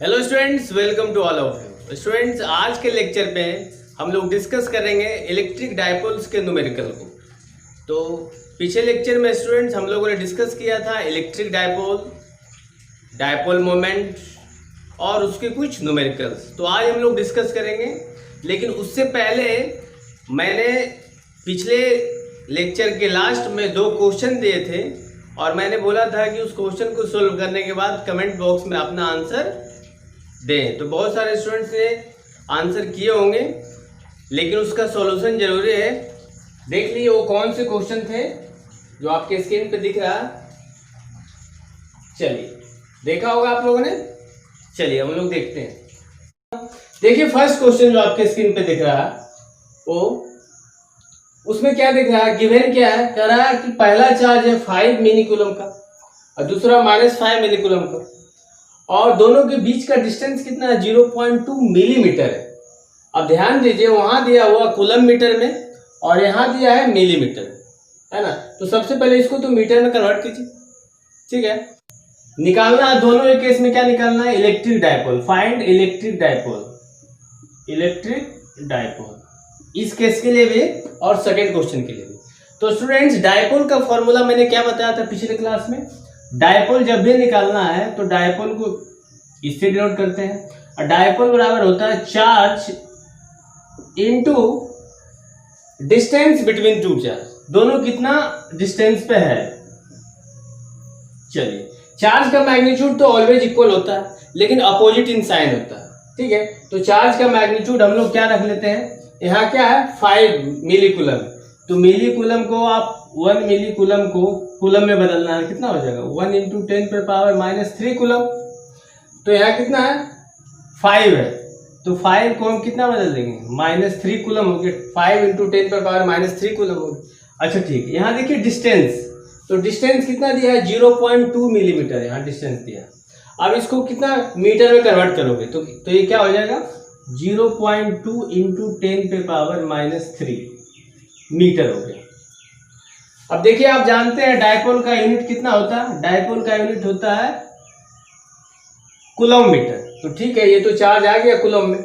Hello students, welcome to all of you students. आज के lecture पे हम लोग डिस्कस करेंगे इलेक्ट्रिक डायपोल्स के न्यूमेरिकल को। तो पिछले लेक्चर में स्टूडेंट्स हम लोगों ने डिस्कस किया था इलेक्ट्रिक डायपोल, डायपोल मोमेंट और उसके कुछ न्यूमेरिकल्स। तो आज हम लोग डिस्कस करेंगे, लेकिन उससे पहले मैंने पिछले लेक्चर के लास्ट में 2 क्वेश्चन दिए थे और मैंने बोला था कि उस क्वेश्चन को सोल्व करने के बाद कमेंट बॉक्स में अपना आंसर दें। तो बहुत सारे स्टूडेंट्स ने आंसर किए होंगे, लेकिन उसका सॉल्यूशन जरूरी है। देख लीजिए वो कौन से क्वेश्चन थे जो आपके स्क्रीन पे दिख रहा। चलिए, देखा होगा आप लोगों ने। चलिए हम लोग देखते हैं। देखिए फर्स्ट क्वेश्चन जो आपके स्क्रीन पे दिख रहा वो उसमें क्या दिख रहा है, गिवन क्या है, कह रहा है कि पहला चार्ज है 5 मिली कूलम का और दूसरा -5 मिली कूलम का, और दोनों के बीच का डिस्टेंस कितना है, 0.2 मिलीमीटर है। अब ध्यान दीजिए, वहां दिया हुआ कूलम मीटर में और यहाँ दिया है मिलीमीटर, है ना। तो सबसे पहले इसको तो मीटर में कन्वर्ट कीजिए, ठीक है। निकालना है दोनों एक केस में, क्या निकालना है, electric dipole. Find electric dipole, electric dipole इस केस के लिए भी और सेकेंड क्वेश्चन के लिए भी। तो स्टूडेंट्स, डायपोल का फॉर्मूला मैंने क्या बताया था पिछले क्लास में। डायपोल जब भी निकालना है तो डायपोल को इससे डिनोट करते हैं, और डायपोल बराबर होता है charge into distance between 2 charge. दोनों कितना डिस्टेंस पे है। चलिए, चार्ज का मैग्नीट्यूड तो ऑलवेज इक्वल होता है, लेकिन अपोजिट इन साइन होता है, ठीक है। तो चार्ज का मैग्नीट्यूड हम लोग क्या रख लेते हैं, यहाँ क्या है 5 मिली कूलम। तो मिली कूलम को आप 1 मिली कूलम को कूलम में बदलना है, कितना हो जाएगा 1 × 10⁻³ कूलम। तो यहाँ कितना है 5 है, तो 5 को हम कितना बदल देंगे, -3 कूलम हो गया। 5 × 10⁻³ कूलम हो गया। अच्छा ठीक है, यहाँ देखिए डिस्टेंस, तो डिस्टेंस कितना दिया है 0.2 मिलीमीटर, यहाँ डिस्टेंस दिया। अब इसको कितना मीटर में कन्वर्ट करोगे तो ये क्या हो जाएगा 0.2 × 10⁻³ मीटर हो गया। अब देखिए, आप जानते हैं डायपोल का यूनिट कितना होता है, डायपोल का यूनिट होता है कूलम मीटर। तो ठीक है, ये तो चार्ज आ गया कूलम में,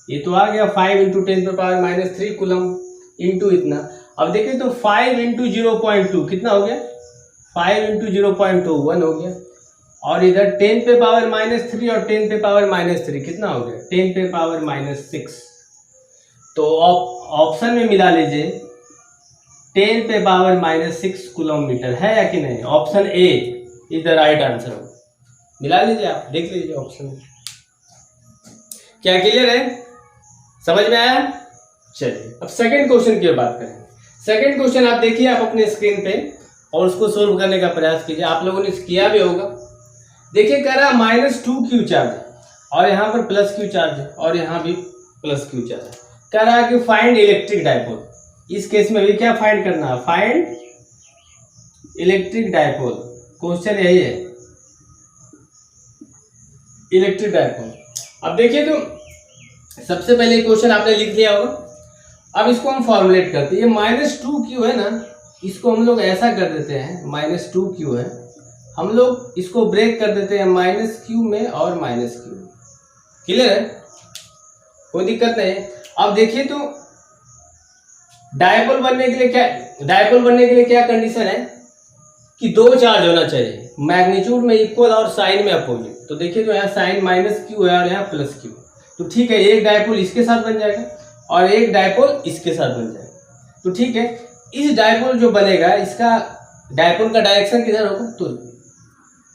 ये तो आ गया 5 × 10⁻³ कूलम इंटू इतना। अब देखिए तो 5 × 0.2 कितना हो गया, 5 × 0.2 1 हो गया, और इधर 10⁻³ और 10⁻³ कितना हो गया 10⁻⁻6। तो ऑप्शन में मिला लीजिए 10⁻⁻6 कूलम मीटर है या कि नहीं। Option A is the right answer होगा। मिला लीजिए, आप देख लीजिए ऑप्शन में। क्या क्लियर है, समझ में आया। चलिए अब सेकंड क्वेश्चन की बात करें। सेकंड क्वेश्चन आप देखिए, आप अपने स्क्रीन पे, और उसको सोल्व करने का प्रयास कीजिए। आप लोगों ने किया भी होगा। देखिए कह रहा है -2q चार्ज है और यहाँ पर +q चार्ज है और यहाँ भी +q चार्ज है। कह रहा है कि फाइंड इलेक्ट्रिक डायपोल। इस केस में भी क्या फाइंड करना है, फाइंड इलेक्ट्रिक डायपोल। क्वेश्चन यही है, इलेक्ट्रिक डायपोल। अब देखिए तो सबसे पहले क्वेश्चन आपने लिख लिया होगा। अब इसको हम फॉर्मुलेट करते हैं। ये -2q है ना, इसको हम लोग ऐसा कर देते हैं, -2q है, हम लोग इसको ब्रेक कर देते हैं -q में और -q। क्लियर है, कोई दिक्कत नहीं। अब देखिए तो डायपोल बनने के लिए क्या कंडीशन है कि 2 चार्ज होना चाहिए, मैग्नीट्यूड में इक्वल और साइन में अपोजिट। तो देखिए तो यहाँ साइन -q है और यहाँ +q। तो ठीक है, एक डायपोल इसके साथ बन जाएगा और एक डायपोल इसके साथ बन जाएगा। तो ठीक है, इस डायपोल जो बनेगा, इसका डायपोल का डायरेक्शन किधर होगा,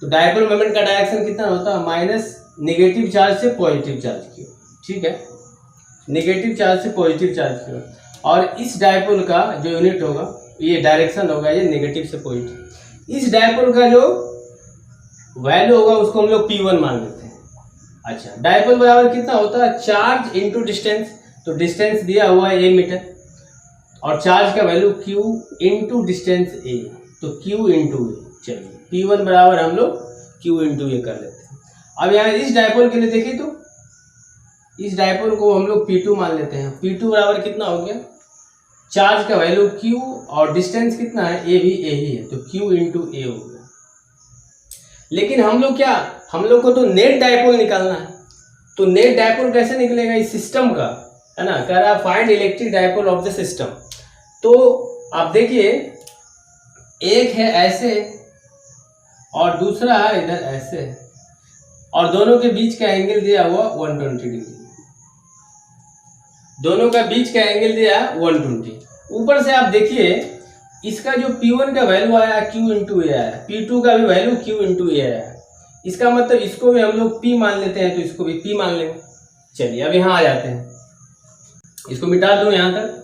तो डायपोल मोमेंट का डायरेक्शन कितना होता है, माइनस नेगेटिव चार्ज से पॉजिटिव चार्ज की। ठीक है, नेगेटिव चार्ज से पॉजिटिव चार्ज की। और इस डायपोल का जो यूनिट होगा, ये डायरेक्शन होगा, ये नेगेटिव से पॉजिटिव। इस डायपोल का जो वैल्यू होगा उसको हम लोग P1 मान लेते हैं। अच्छा, डायपोल बराबर कितना होता है, चार्ज इंटू डिस्टेंस। तो डिस्टेंस दिया हुआ है a मीटर और चार्ज का value q into distance a, तो q इंटू a। चलिए P1 बराबर हम लोग q इंटू a कर लेते हैं। अब यहाँ इस डायपोल के लिए देखिए तो इस डायपोल को हम लोग P2 मान लेते हैं। P2 बराबर कितना हो गया, चार्ज का वैल्यू q और डिस्टेंस कितना है, a भी a ही है, तो q इंटू a हो गया। लेकिन हम लोग को तो नेट डायपोल निकालना है। तो नेट डायपोल कैसे निकलेगा इस सिस्टम का, है ना, कह रहा find electric dipole of the system. तो आप देखिए एक है ऐसे और दूसरा है इधर ऐसे, और दोनों के बीच का एंगल दिया हुआ 120 डिग्री, दोनों का बीच का एंगल दिया 120। ऊपर से आप देखिए इसका जो P1 का वैल्यू आया Q इंटू ए आया, P2 का भी वैल्यू Q इंटू ए आया, इसका मतलब इसको भी हम लोग P मान लेते हैं, तो इसको भी P मान लेंगे। चलिए अब यहाँ आ जाते हैं, इसको मिटा दूं यहाँ तक,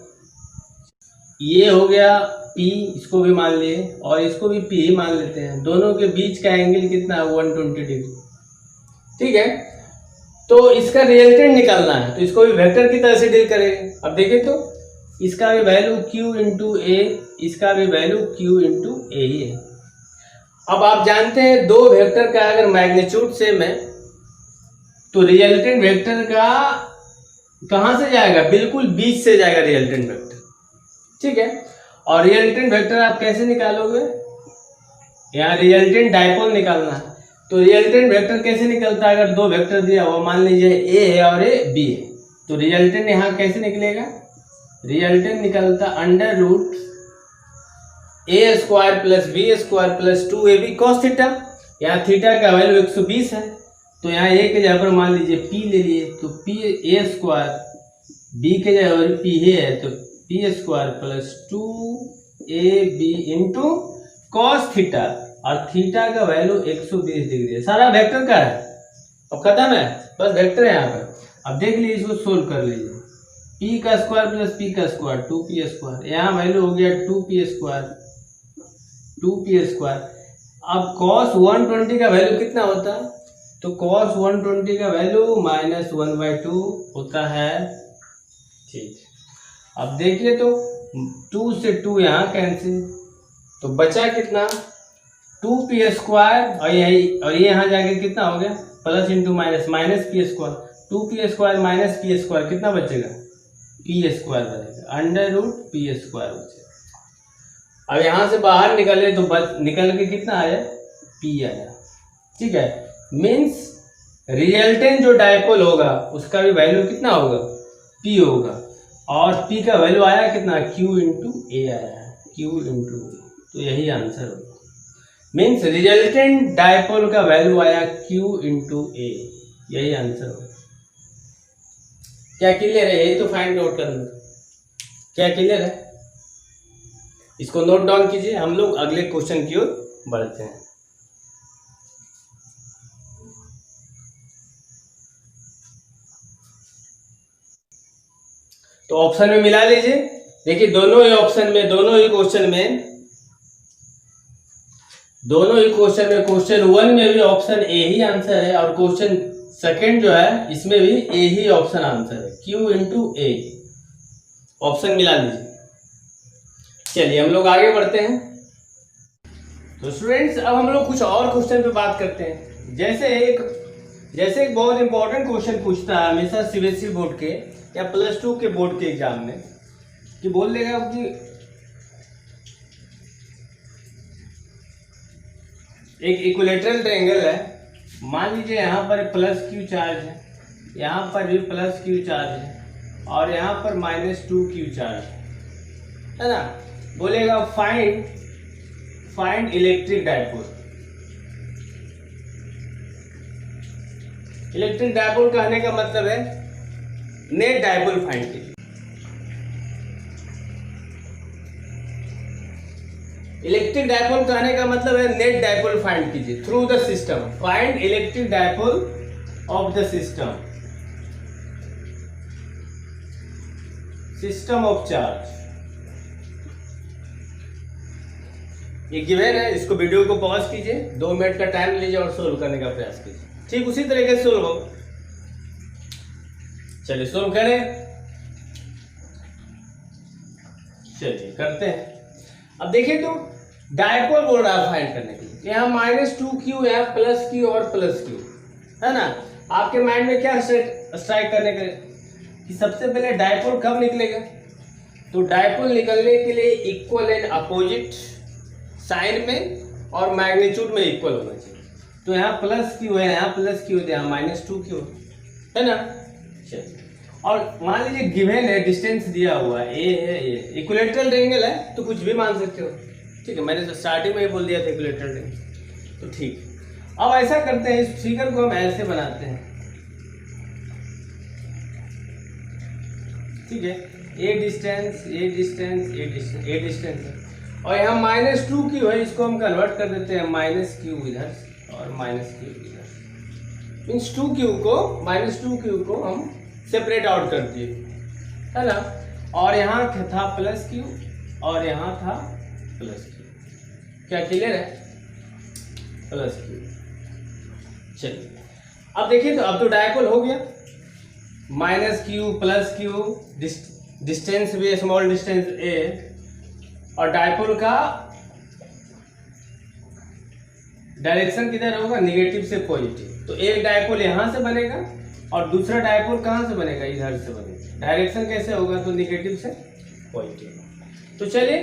ये हो गया P, इसको भी मान लिए और इसको भी P ही मान लेते हैं। दोनों के बीच का एंगल कितना है 120 डिग्री, ठीक है। तो इसका रिजल्टेंट निकालना है, तो इसको भी वेक्टर की तरह से डील करेंगे। अब देखें तो इसका भी वैल्यू Q इंटू ए, इसका भी वैल्यू Q इंटू ए ही है। अब आप जानते हैं दो वेक्टर का अगर मैग्नीट्यूड सेम है तो रिजल्टेंट वेक्टर का कहां से जाएगा, बिल्कुल बीच से जाएगा रिजल्टेंट वेक्टर, ठीक है। और रिजल्टेंट वेक्टर आप कैसे निकालोगे, यहाँ रिजल्टेंट डायपोल निकालना है, तो रिजल्टेंट वेक्टर कैसे निकलता है, अगर दो वेक्टर दिया हुआ मान लीजिए ए है और ए बी है, तो रिजल्टेंट यहाँ कैसे निकलेगा, रिजल्टेंट निकलता under root A square plus B square plus 2ab cos theta. यहाँ थीटा का वैल्यू 120 है, तो यहाँ ए के जगह पर मान लीजिए P ले लिए, तो P a स्क्वायर, B के जगह पर P है तो P square plus 2ab into cos theta, और थीटा का वैल्यू 120 डिग्री है। सारा वेक्टर का है, अब खत्म है, बस वेक्टर है यहाँ पर। अब देख लीजिए इसको सोल्व कर लीजिए, P का स्क्वायर प्लस P का स्क्वायर 2P स्क्वायर, यहाँ वैल्यू हो गया 2P स्क्वायर 2P स्क्वायर। अब cos 120 का वैल्यू कितना होता है, तो cos 120 का वैल्यू -1/2 होता है, ठीक। अब देखिए तो 2 से 2 यहाँ कैंसिल, तो बचा कितना 2P स्क्वायर, और यही और ये यहाँ जाके कितना हो गया plus into minus P square, 2P square minus P square कितना बचेगा P स्क्वायर बचेगा, अंडर रूट P स्क्वायर बचेगा। अब यहाँ से बाहर निकले तो निकल के कितना आया P आया, ठीक है। मीन्स रिजल्टेंट जो डायपोल होगा उसका भी वैल्यू कितना होगा P होगा, और P का वैल्यू आया कितना Q इंटू ए आया, Q इंटू, तो यही आंसर होगा। मीन्स रिजल्टेंट डायपोल का वैल्यू आया Q इंटू ए, यही आंसर होगा। क्या क्लियर है, यही तो फाइंड आउट करना, क्या क्लियर है, इसको नोट डाउन कीजिए, हम लोग अगले क्वेश्चन की ओर बढ़ते हैं। तो ऑप्शन में मिला लीजिए, देखिए दोनों ही ऑप्शन में, दोनों ही क्वेश्चन में क्वेश्चन 1 में भी ऑप्शन ए ही आंसर है, और क्वेश्चन सेकंड जो है इसमें भी ए ही ऑप्शन आंसर है, Q इंटू ए, ऑप्शन मिला लीजिए। चलिए हम लोग आगे बढ़ते हैं। तो स्टूडेंट्स अब हम लोग कुछ और क्वेश्चन पे बात करते हैं। जैसे एक बहुत इंपॉर्टेंट क्वेश्चन पूछता है हमेशा सीबीएसई बोर्ड के या +2 के बोर्ड के एग्जाम में, कि बोल देगा कि एक इक्विलेटरल ट्रायंगल है, मान लीजिए यहाँ पर +q चार्ज है, यहाँ पर भी +q चार्ज है, और यहाँ पर -2q चार्ज है ना। बोलेगा find electric dipole. Electric dipole कहने का मतलब है नेट डायपोल फाइंड कीजिए। इलेक्ट्रिक डायपोल कहने का मतलब है नेट डायपोल फाइंड कीजिए through the system. Find electric dipole of the system of charge. ये गिवन है, इसको वीडियो को पॉज कीजिए, 2 मिनट का टाइम लीजिए और सोल्व करने का प्रयास कीजिए। ठीक उसी तरीके से सोल्व हो। चलिए सोल्व करें, चलिए करते हैं। अब देखिए तो डायपोल बोल रहा है फाइंड करने के लिए, यहाँ -2q है, +q और +q है ना। आपके माइंड में क्या स्ट्राइक करने के कि सबसे पहले डायपोल कब निकलेगा, तो डायपोल निकलने के लिए इक्वल एंड अपोजिट साइन में और मैग्नीट्यूड में इक्वल होना चाहिए। तो यहाँ +q है, यहाँ +q है, यहाँ -2q, है ना। चलिए, और मान लीजिए गिवन है, डिस्टेंस दिया हुआ है ए है, ए इक्विलेटरल ट्रायंगल है तो कुछ भी मान सकते हो, ठीक है। मैंने तो स्टार्टिंग में ही बोल दिया था इक्विलेटरल ट्रायंगल, तो ठीक। अब ऐसा करते हैं, इस फिगर को हम ऐसे बनाते हैं, ठीक है। ए डिस्टेंस ए डिस्टेंस ए डिस्टेंस ए डिस्टेंस है, और यहाँ -2 क्यू है, इसको हम कन्वर्ट कर देते हैं -q इधर और -q इधर, मीन्स 2q को हम सेपरेट आउट कर दिए, है ना। और यहाँ था +q और यहाँ था +q, क्या क्लियर है, +q। चलिए अब देखिए, तो अब तो डायपोल हो गया, -q +q, डिस्टेंस भी स्मॉल डिस्टेंस a, और डायपोल का डायरेक्शन किधर होगा, नेगेटिव से पॉजिटिव। तो एक डायपोल यहाँ से बनेगा और दूसरा डायपोल कहाँ से बनेगा, इधर से बनेगा। डायरेक्शन कैसे होगा, तो नेगेटिव से पॉजिटिव। तो चलिए,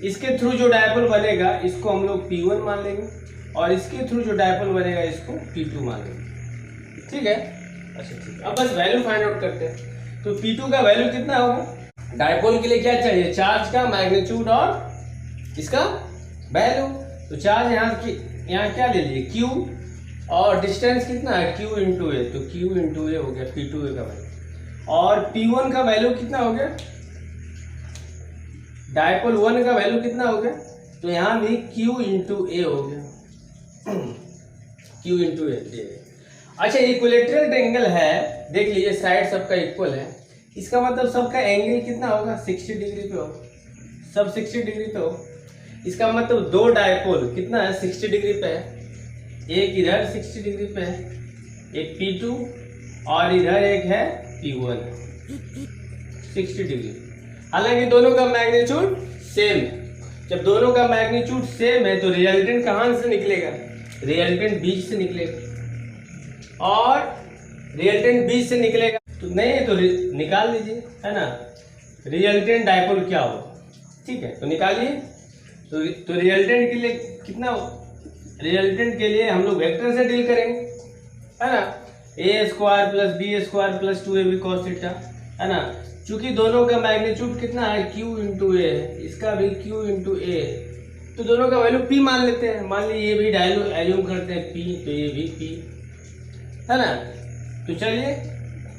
इसके थ्रू जो डायपोल बनेगा इसको हम लोग P1 मान लेंगे, और इसके थ्रू जो डायपोल बनेगा इसको P2 मान लेंगे, ठीक है। अच्छा ठीक है, अब बस वैल्यू फाइंड आउट करते हैं। तो P2 का वैल्यू कितना होगा, डायपोल के लिए क्या चाहिए, चार्ज का मैग्नीट्यूड और इसका वैल्यू। तो चार्ज यहाँ क्या ले लिए, Q, और डिस्टेंस कितना है, Q इंटू ए, तो Q इंटू ए हो गया P2 का वैल्यू। और P1 का वैल्यू कितना हो गया, डायपोल 1 का वैल्यू कितना हो गया, तो यहाँ भी Q इंटू ए हो गया, Q इंटू ए। अच्छा, इक्विलेटरल ट्रायंगल है, देख लीजिए साइड सबका इक्वल है, इसका मतलब सबका एंगल कितना होगा, 60 डिग्री पे होगा, सब 60 डिग्री पे हो। इसका मतलब दो डायपोल कितना है, 60 डिग्री पे है, एक इधर 60 डिग्री पे है, एक P2, और इधर एक है P1 60 डिग्री। हालांकि दोनों का मैग्नीट्यूड सेम है। जब दोनों का मैग्नीट्यूड सेम है तो रिजल्टेंट कहाँ से निकलेगा, रिजल्टेंट बीच से निकलेगा, और रिजल्टेंट बीच से निकलेगा तो नहीं तो निकाल लीजिए, है ना, रिजल्टेंट डायपोल क्या हो, ठीक है। तो निकालिए, तो रिजल्टेंट के लिए कितना, रिजल्टेंट के लिए हम लोग वेक्टर से डील करेंगे, है ना, a² + b² + 2ab cos theta, है ना। चूंकि दोनों का मैग्नीट्यूड कितना है, Q इंटू ए, इसका भी Q इंटू ए, तो दोनों का वैल्यू P मान लेते हैं। मान लीजिए ये भी एज्यूम करते हैं P, तो ये भी P, है ना। तो चलिए,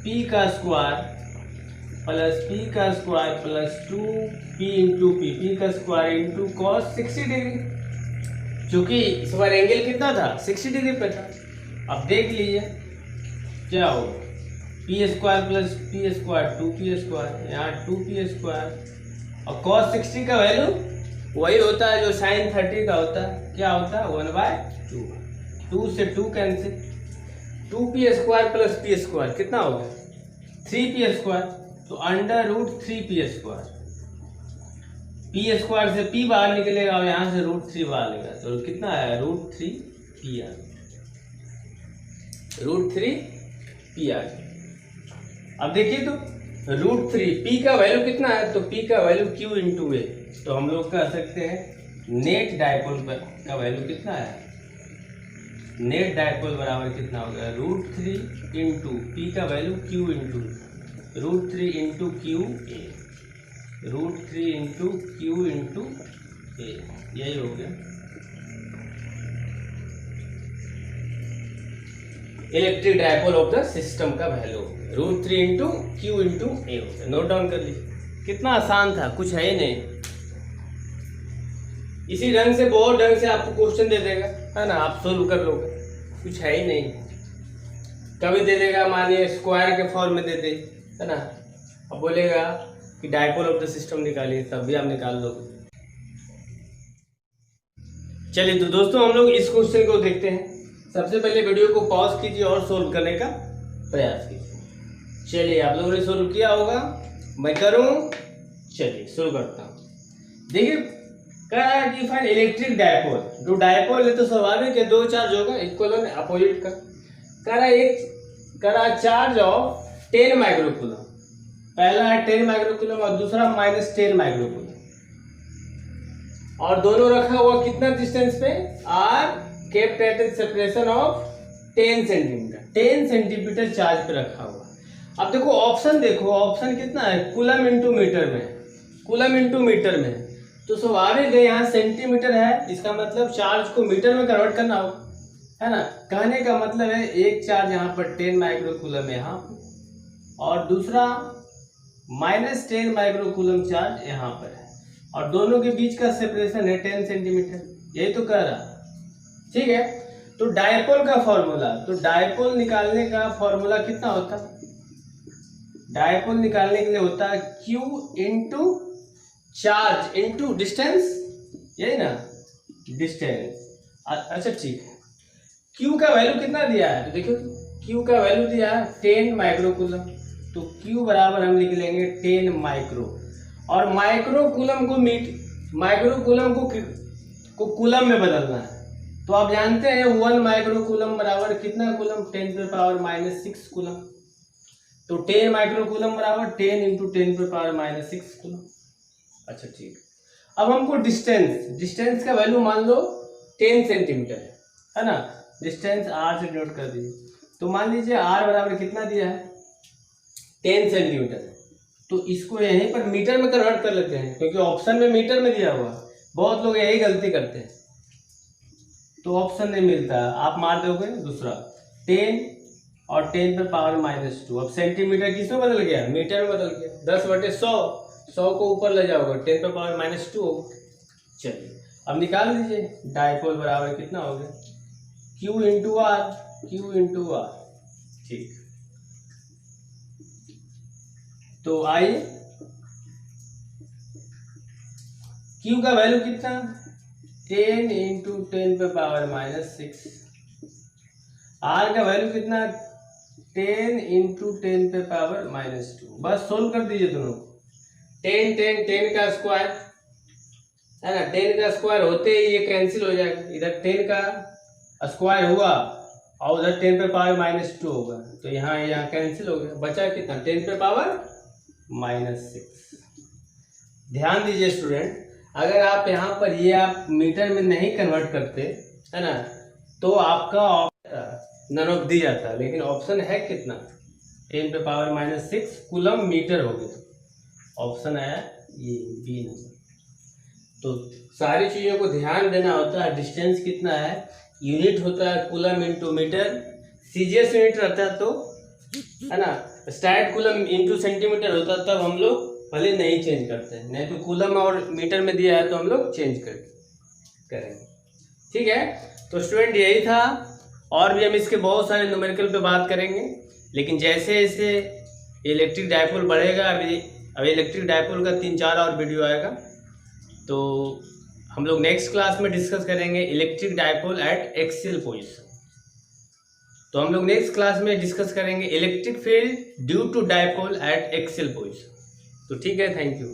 P² + P² + 2P into P² into cos 60 degree, चूंकि इस बार एंगल कितना था, 60 डिग्री पे था। अब देख लीजिए क्या होगा, P² + P² 2P², यहाँ 2P², और cos 60 का वैल्यू वही होता है जो sin 30 का होता है, क्या होता है, 1/2, 2 से 2 कैंसिल, 2P² + P² कितना होगा, 3P², तो √3P², P² से P बाहर निकलेगा और यहाँ से √3 बाहर निकलेगा, तो कितना है, √3P आ गया, √3P आ गया। अब देखिए, तो √3P का वैल्यू कितना है, तो P का वैल्यू Q इंटू ए, तो हम लोग कह सकते हैं नेट डायपोल का वैल्यू कितना है, नेट डायपोल बराबर कितना होगा, √3 इंटू P का value Q into √3 into Q ए, √3 इंटू Q इंटू ए, यही हो गया electric dipole of the system का वैल्यू, √3 इंटू Q इंटू ए हो गया। नोट डाउन कर लीजिए, कितना आसान था, कुछ है ही नहीं। इसी ढंग से बहुत ढंग से आपको क्वेश्चन दे देगा, है ना, आप सोल्व कर लोगे, कुछ है ही नहीं। कभी दे देगा, मानिए स्क्वायर के फॉर्म में दे दे, है ना, अब बोलेगा कि डायपोल ऑफ द सिस्टम निकालिए, तब भी आप निकाल लोगे। चलिए, तो दोस्तों हम लोग इस क्वेश्चन को देखते हैं। सबसे पहले वीडियो को पॉज कीजिए और सोल्व करने का प्रयास कीजिए। चलिए, आप लोगों ने सोल्व किया होगा, मैं करूं, चलिए शुरू करता हूं। देखिए, कह रहा है कि फाइंड इलेक्ट्रिक डायपोल, जो डायपोल है तो स्वाभाविक है, दो चार्ज होगा इक्वल और अपोजिट का। कह रहा है चार्ज ऑफ 10 माइक्रोकूलम, पहला है 10 माइक्रोकूलम और दूसरा -10 माइक्रोकूलम, और दोनों रखा हुआ कितना डिस्टेंस पे, R kept at a separation of 10 centimetre, 10 centimetre charge पे रखा हुआ। अब देखो ऑप्शन, देखो ऑप्शन कितना है, कूलम इंटू मीटर में, कूलम इंटू मीटर में, तो स्वाभाविक है यहाँ सेंटीमीटर है, इसका मतलब चार्ज को मीटर में कन्वर्ट करना होगा, है ना। कहने का मतलब है एक चार्ज यहाँ पर 10 माइक्रो कूलम है यहाँ पर, और दूसरा -10 माइक्रो कूलम चार्ज यहाँ पर है, और दोनों के बीच का सेपरेशन है 10 सेंटीमीटर, यही तो कह रहा, ठीक है। तो डायपोल का फॉर्मूला, तो डायपोल निकालने का फॉर्मूला कितना होता है, डायपोल निकालने के लिए होता है Q into charge into distance, यही ना, डिस्टेंस। अच्छा ठीक है, Q का वैल्यू कितना दिया है, तो देखो Q का वैल्यू दिया है 10 माइक्रो कूलम, तो Q बराबर हम लिख लेंगे 10 माइक्रो, और माइक्रो कूलम को माइक्रो कूलम को कूलम में बदलना है, तो आप जानते हैं 1 माइक्रो कूलम बराबर कितना कूलम, 10⁻⁻6 कूलम, तो 10 माइक्रो कूलम बराबर 10 इंटू 10⁻⁻6 कूलम। अच्छा ठीक, अब हमको डिस्टेंस का वैल्यू मान लो 10 सेंटीमीटर है ना, डिस्टेंस r से डिनोट कर दीजिए, तो मान लीजिए r बराबर कितना दिया है 10 सेंटीमीटर, तो इसको यहीं पर मीटर में कन्वर्ट कर लेते हैं, क्योंकि ऑप्शन में मीटर में दिया हुआ, बहुत लोग यही गलती करते हैं, तो ऑप्शन नहीं मिलता, आप मार दोगे दूसरा 10 और 10⁻⁻², अब सेंटीमीटर किसमें बदल गया, मीटर में बदल गया, 10/100, 100 को ऊपर ले जाओगे 10⁻⁻² होगा। चलिए अब निकाल दीजिए, डायपोल बराबर कितना हो गया, Q into R, Q into R, ठीक। तो आइए Q का वैल्यू कितना, 10 इंटू 10⁻⁻6, R का वैल्यू कितना 10 इंटू 10⁻⁻², बस सोल्व कर दीजिए दोनों को, 10 का स्क्वायर है ना, 10 का स्क्वायर होते ही ये कैंसिल हो जाएगा, इधर 10 का स्क्वायर हुआ और उधर 10⁻⁻² होगा, तो यहाँ कैंसिल हो गया, बचा कितना 10⁻⁻6। ध्यान दीजिए स्टूडेंट, अगर आप यहाँ पर ये आप मीटर में नहीं कन्वर्ट करते है ना, तो आपका नन ऑफ दी जाता, लेकिन ऑप्शन है कितना 10⁻⁻6 कूलम मीटर हो गया, ऑप्शन आया ये बी नंबर। तो सारी चीज़ों को ध्यान देना होता है, डिस्टेंस कितना है, यूनिट होता है coulomb into metre, CGS unit रहता है तो है ना, स्टैंडर्ड कूलम इंटू सेंटीमीटर होता है, तब हम लोग भले नहीं चेंज करते हैं, नहीं तो कूलम और मीटर में दिया है तो हम लोग चेंज करेंगे, ठीक है। तो स्टूडेंट यही था, और भी हम इसके बहुत सारे न्यूमेरिकल पे बात करेंगे, लेकिन जैसे जैसे इलेक्ट्रिक डायपोल बढ़ेगा, अभी इलेक्ट्रिक डायपोल का 3-4 और वीडियो आएगा, तो हम लोग नेक्स्ट क्लास में डिस्कस करेंगे electric dipole at axial position. तो हम लोग नेक्स्ट क्लास में डिस्कस करेंगे electric field due to dipole at axial position. तो ठीक है, थैंक यू।